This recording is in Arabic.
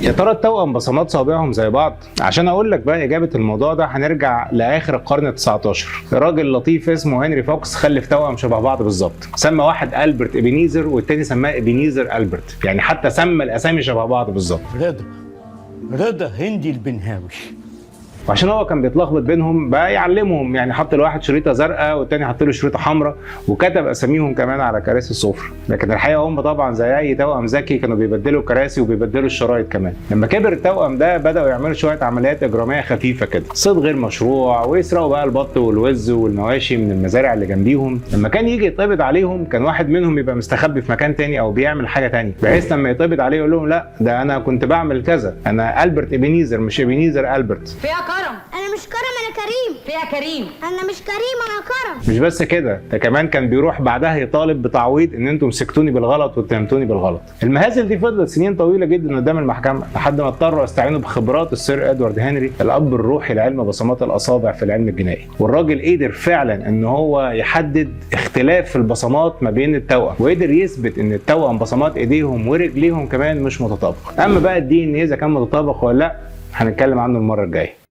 يا ترى التوأم بصمات صوابعهم زي بعض؟ عشان اقول لك بقى اجابه الموضوع ده هنرجع لاخر القرن ال19. راجل لطيف اسمه هنري فوكس خلف توأم شبه بعض بالظبط، سمى واحد البرت ابينيزر والتاني سماه ابينيزر البرت، يعني حتى سمى الاسامي شبه بعض بالظبط. رضا هندي البنهاوي. وعشان هو كان بيتلخبط بينهم بقى يعلمهم، يعني حط لواحد شريطه زرقاء والتاني حط له شريطه حمراء، وكتب اساميهم كمان على كراسي السفره. لكن الحقيقه هم طبعا زي اي توأم ذكي كانوا بيبدلوا الكراسي وبيبدلوا الشرايط كمان. لما كبر التوأم ده بداوا يعملوا شويه عمليات اجراميه خفيفه كده، صيد غير مشروع، ويسرقوا بقى البط والوز والمواشي من المزارع اللي جنبيهم. لما كان يجي يتقبض عليهم كان واحد منهم يبقى مستخبي في مكان تاني او بيعمل حاجه تانيه، بحيث لما يتقبض عليه يقول لهم لا ده انا كنت بعمل كذا، انا البرت ابينيزر مش ابينيزر البرت. فيها كرم. انا مش كرم، انا كريم. فيها كريم. انا مش كريم، انا كرم. مش بس كده، ده كمان كان بيروح بعدها يطالب بتعويض ان انتم مسكتوني بالغلط واتهمتوني بالغلط. المهازل دي فضلت سنين طويله جدا قدام المحكمه لحد ما اضطروا يستعينوا بخبرات السير ادوارد هنري، الاب الروحي لعلم بصمات الاصابع في العلم الجنائي. والراجل قدر فعلا ان هو يحدد اختلاف في البصمات ما بين التوأم، وقدر يثبت ان التوأم بصمات ايديهم ورجليهم كمان مش متطابقه. اما بقى الدي ان اذا كان متطابق ولا لا هنتكلم عنه المره الجايه.